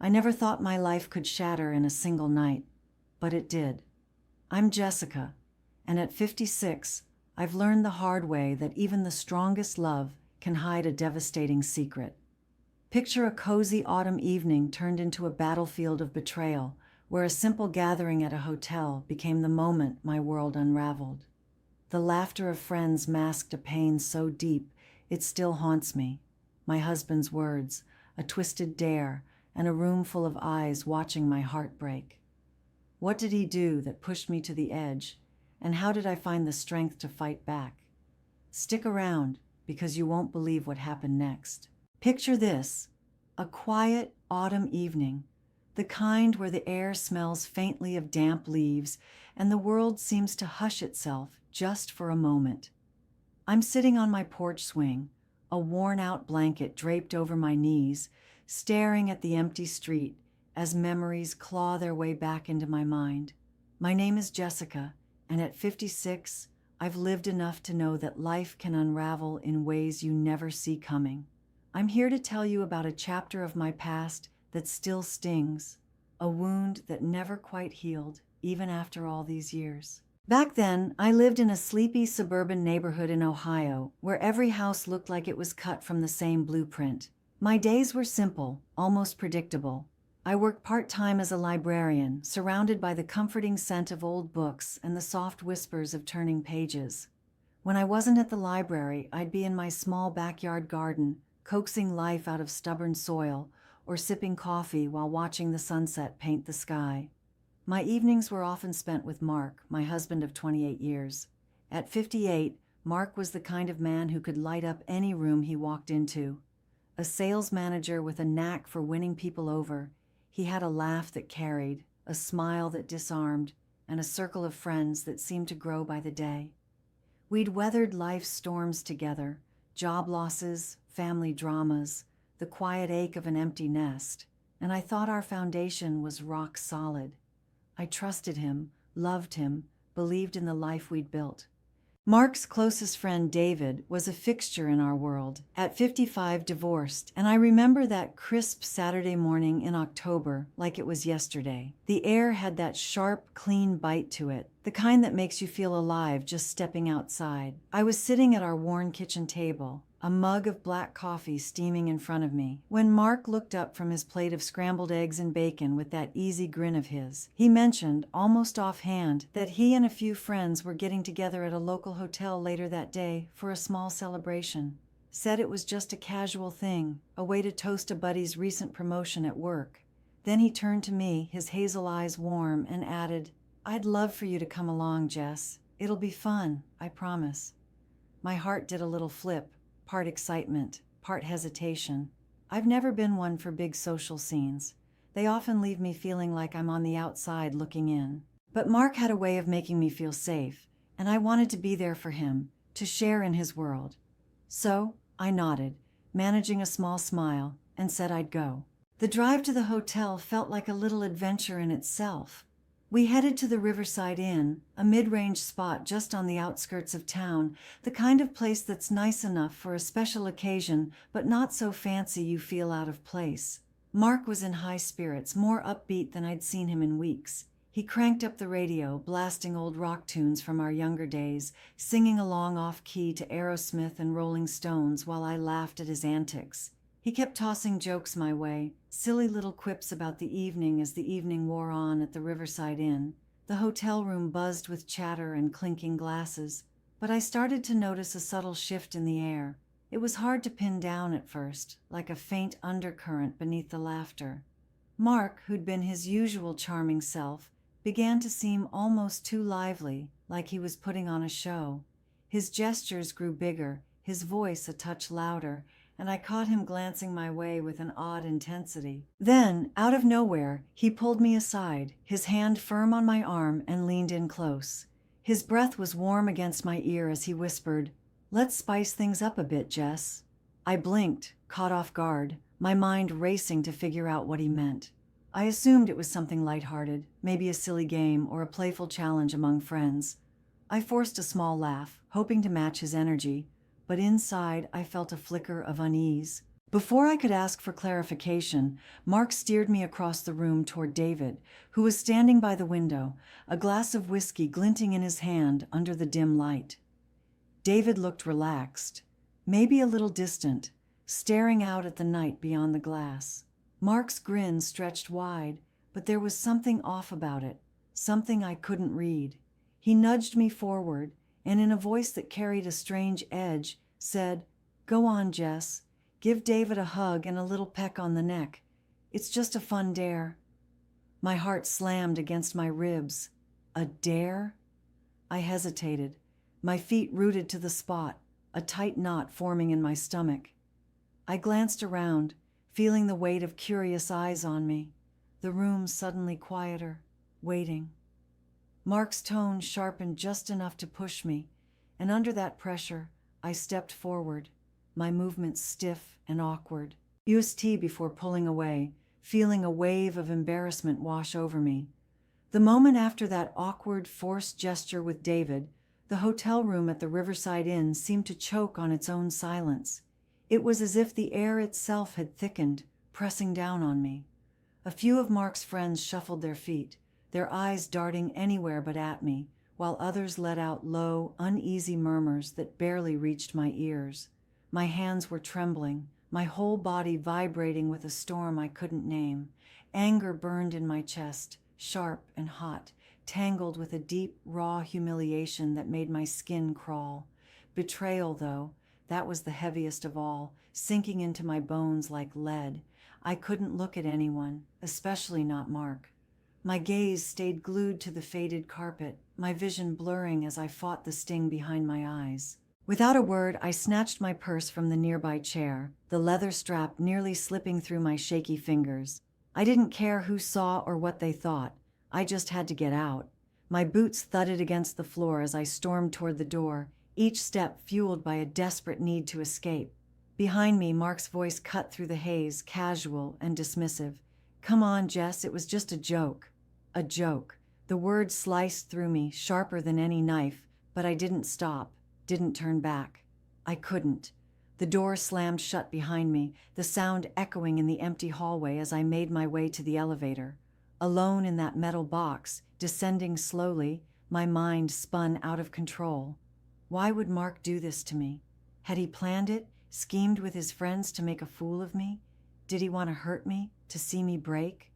I never thought my life could shatter in a single night, but it did. I'm Jessica, and at 56, I've learned the hard way that even the strongest love can hide a devastating secret. Picture a cozy autumn evening turned into a battlefield of betrayal, where a simple gathering at a hotel became the moment my world unraveled. The laughter of friends masked a pain so deep it still haunts me. My husband's words, a twisted dare, and a room full of eyes watching my heart break. What did he do that pushed me to the edge, and how did I find the strength to fight back? Stick around, because you won't believe what happened next. Picture this, a quiet autumn evening, the kind where the air smells faintly of damp leaves and the world seems to hush itself just for a moment. I'm sitting on my porch swing, a worn-out blanket draped over my knees, staring at the empty street as memories claw their way back into my mind. My name is Jessica, and at 56, I've lived enough to know that life can unravel in ways you never see coming. I'm here to tell you about a chapter of my past that still stings, a wound that never quite healed, even after all these years. Back then, I lived in a sleepy suburban neighborhood in Ohio, where every house looked like it was cut from the same blueprint. My days were simple, almost predictable. I worked part-time as a librarian, surrounded by the comforting scent of old books and the soft whispers of turning pages. When I wasn't at the library, I'd be in my small backyard garden, coaxing life out of stubborn soil, or sipping coffee while watching the sunset paint the sky. My evenings were often spent with Mark, my husband of 28 years. At 58, Mark was the kind of man who could light up any room he walked into. A sales manager with a knack for winning people over, he had a laugh that carried, a smile that disarmed, and a circle of friends that seemed to grow by the day. We'd weathered life's storms together, job losses, family dramas, the quiet ache of an empty nest, and I thought our foundation was rock solid. I trusted him, loved him, believed in the life we'd built. Mark's closest friend, David, was a fixture in our world. At 55, divorced, and I remember that crisp Saturday morning in October like it was yesterday. The air had that sharp, clean bite to it, the kind that makes you feel alive just stepping outside. I was sitting at our worn kitchen table, a mug of black coffee steaming in front of me, when Mark looked up from his plate of scrambled eggs and bacon with that easy grin of his. He mentioned, almost offhand, that he and a few friends were getting together at a local hotel later that day for a small celebration. Said it was just a casual thing, a way to toast a buddy's recent promotion at work. Then he turned to me, his hazel eyes warm, and added, "I'd love for you to come along, Jess. It'll be fun, I promise." My heart did a little flip. Part excitement, part hesitation. I've never been one for big social scenes. They often leave me feeling like I'm on the outside looking in. But Mark had a way of making me feel safe, and I wanted to be there for him, to share in his world. So I nodded, managing a small smile, and said I'd go. The drive to the hotel felt like a little adventure in itself. We headed to the Riverside Inn, a mid-range spot just on the outskirts of town, the kind of place that's nice enough for a special occasion, but not so fancy you feel out of place. Mark was in high spirits, more upbeat than I'd seen him in weeks. He cranked up the radio, blasting old rock tunes from our younger days, singing along off-key to Aerosmith and Rolling Stones while I laughed at his antics. He kept tossing jokes my way, silly little quips about the evening as the evening wore on at the Riverside Inn. The hotel room buzzed with chatter and clinking glasses, but I started to notice a subtle shift in the air. It was hard to pin down at first, like a faint undercurrent beneath the laughter. Mark, who'd been his usual charming self, began to seem almost too lively, like he was putting on a show. His gestures grew bigger, his voice a touch louder, and I caught him glancing my way with an odd intensity. Then, out of nowhere, he pulled me aside, his hand firm on my arm, and leaned in close. His breath was warm against my ear as he whispered, "Let's spice things up a bit, Jess." I blinked, caught off guard, my mind racing to figure out what he meant. I assumed it was something lighthearted, maybe a silly game or a playful challenge among friends. I forced a small laugh, hoping to match his energy, but inside I felt a flicker of unease. Before I could ask for clarification, Mark steered me across the room toward David, who was standing by the window, a glass of whiskey glinting in his hand under the dim light. David looked relaxed, maybe a little distant, staring out at the night beyond the glass. Mark's grin stretched wide, but there was something off about it, something I couldn't read. He nudged me forward, and in a voice that carried a strange edge, said, "Go on, Jess. Give David a hug and a little peck on the neck. It's just a fun dare." My heart slammed against my ribs. A dare? I hesitated, my feet rooted to the spot, a tight knot forming in my stomach. I glanced around, feeling the weight of curious eyes on me, the room suddenly quieter, waiting. Mark's tone sharpened just enough to push me, and under that pressure, I stepped forward, my movements stiff and awkward. UST before pulling away, feeling a wave of embarrassment wash over me. The moment after that awkward, forced gesture with David, the hotel room at the Riverside Inn seemed to choke on its own silence. It was as if the air itself had thickened, pressing down on me. A few of Mark's friends shuffled their feet, their eyes darting anywhere but at me, while others let out low, uneasy murmurs that barely reached my ears. My hands were trembling, my whole body vibrating with a storm I couldn't name. Anger burned in my chest, sharp and hot, tangled with a deep, raw humiliation that made my skin crawl. Betrayal, though, that was the heaviest of all, sinking into my bones like lead. I couldn't look at anyone, especially not Mark. My gaze stayed glued to the faded carpet, my vision blurring as I fought the sting behind my eyes. Without a word, I snatched my purse from the nearby chair, the leather strap nearly slipping through my shaky fingers. I didn't care who saw or what they thought. I just had to get out. My boots thudded against the floor as I stormed toward the door, each step fueled by a desperate need to escape. Behind me, Mark's voice cut through the haze, casual and dismissive. "Come on, Jess, it was just a joke." A joke. The word sliced through me, sharper than any knife, but I didn't stop, didn't turn back. I couldn't. The door slammed shut behind me, the sound echoing in the empty hallway as I made my way to the elevator. Alone in that metal box, descending slowly, my mind spun out of control. Why would Mark do this to me? Had he planned it, schemed with his friends to make a fool of me? Did he want to hurt me, to see me break?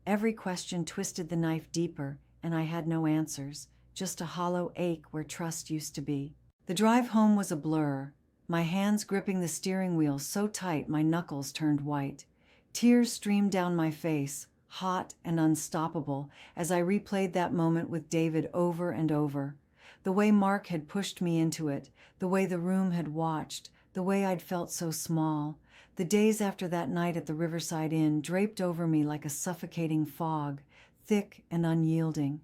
Every question twisted the knife deeper, and I had no answers, just a hollow ache where trust used to be. The drive home was a blur, my hands gripping the steering wheel so tight my knuckles turned white. Tears streamed down my face, hot and unstoppable, as I replayed that moment with David over and over. The way Mark had pushed me into it, the way the room had watched, the way I'd felt so small. The days after that night at the Riverside Inn draped over me like a suffocating fog, thick and unyielding.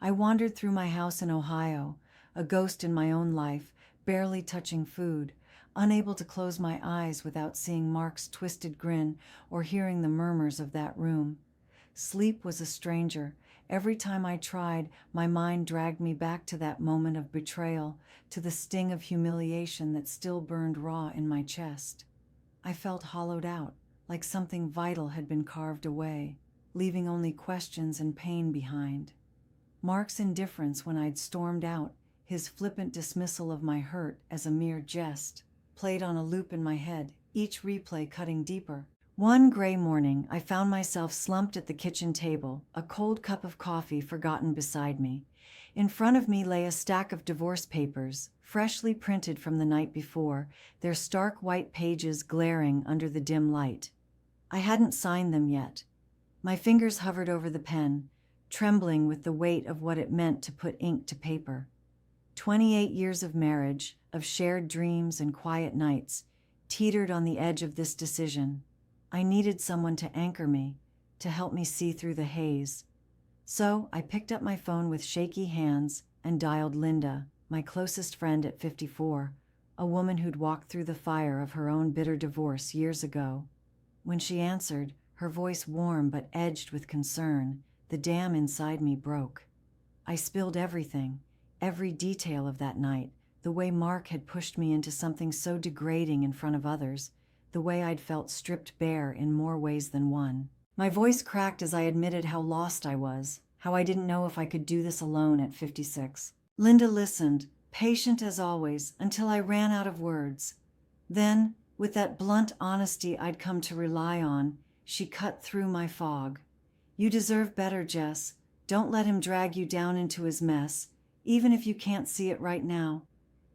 I wandered through my house in Ohio, a ghost in my own life, barely touching food, unable to close my eyes without seeing Mark's twisted grin or hearing the murmurs of that room. Sleep was a stranger. Every time I tried, my mind dragged me back to that moment of betrayal, to the sting of humiliation that still burned raw in my chest. I felt hollowed out, like something vital had been carved away, leaving only questions and pain behind. Mark's indifference when I'd stormed out, his flippant dismissal of my hurt as a mere jest, played on a loop in my head, each replay cutting deeper. One gray morning, I found myself slumped at the kitchen table, a cold cup of coffee forgotten beside me. In front of me lay a stack of divorce papers, freshly printed from the night before, their stark white pages glaring under the dim light. I hadn't signed them yet. My fingers hovered over the pen, trembling with the weight of what it meant to put ink to paper. 28 years of marriage, of shared dreams and quiet nights, teetered on the edge of this decision. I needed someone to anchor me, to help me see through the haze. So I picked up my phone with shaky hands and dialed Linda, my closest friend at 54, a woman who'd walked through the fire of her own bitter divorce years ago. When she answered, her voice warm but edged with concern, the dam inside me broke. I spilled everything, every detail of that night, the way Mark had pushed me into something so degrading in front of others, the way I'd felt stripped bare in more ways than one. My voice cracked as I admitted how lost I was, how I didn't know if I could do this alone at 56. Linda listened, patient as always, until I ran out of words. Then, with that blunt honesty I'd come to rely on, she cut through my fog. "You deserve better, Jess. Don't let him drag you down into his mess, even if you can't see it right now."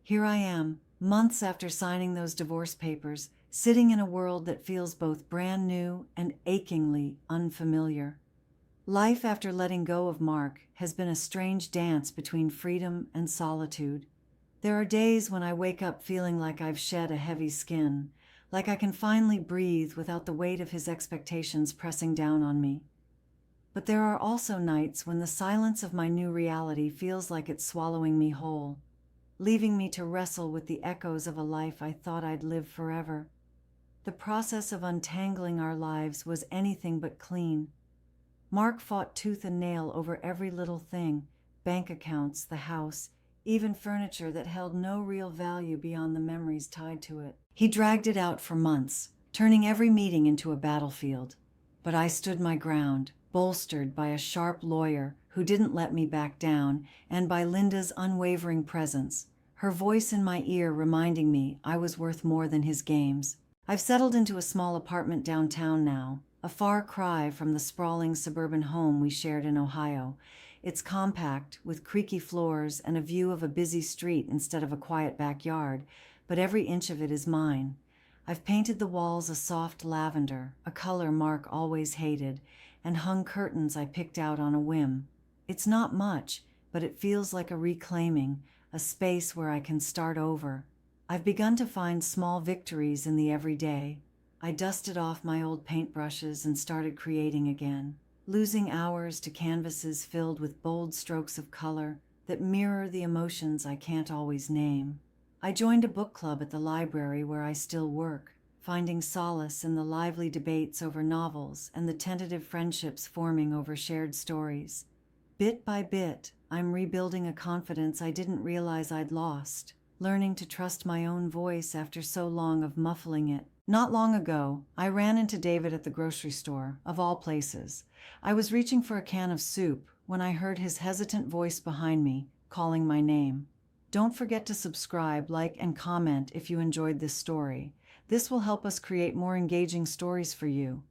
Here I am, months after signing those divorce papers, sitting in a world that feels both brand new and achingly unfamiliar. Life after letting go of Mark has been a strange dance between freedom and solitude. There are days when I wake up feeling like I've shed a heavy skin, like I can finally breathe without the weight of his expectations pressing down on me. But there are also nights when the silence of my new reality feels like it's swallowing me whole, leaving me to wrestle with the echoes of a life I thought I'd live forever. The process of untangling our lives was anything but clean. Mark fought tooth and nail over every little thing: bank accounts, the house, even furniture that held no real value beyond the memories tied to it. He dragged it out for months, turning every meeting into a battlefield. But I stood my ground, bolstered by a sharp lawyer who didn't let me back down, and by Linda's unwavering presence, her voice in my ear reminding me I was worth more than his games. I've settled into a small apartment downtown now, a far cry from the sprawling suburban home we shared in Ohio. It's compact, with creaky floors and a view of a busy street instead of a quiet backyard, but every inch of it is mine. I've painted the walls a soft lavender, a color Mark always hated, and hung curtains I picked out on a whim. It's not much, but it feels like a reclaiming, a space where I can start over. I've begun to find small victories in the everyday. I dusted off my old paintbrushes and started creating again, losing hours to canvases filled with bold strokes of color that mirror the emotions I can't always name. I joined a book club at the library where I still work, finding solace in the lively debates over novels and the tentative friendships forming over shared stories. Bit by bit, I'm rebuilding a confidence I didn't realize I'd lost, learning to trust my own voice after so long of muffling it. Not long ago, I ran into David at the grocery store, of all places. I was reaching for a can of soup when I heard his hesitant voice behind me, calling my name. Don't forget to subscribe, like, and comment if you enjoyed this story. This will help us create more engaging stories for you.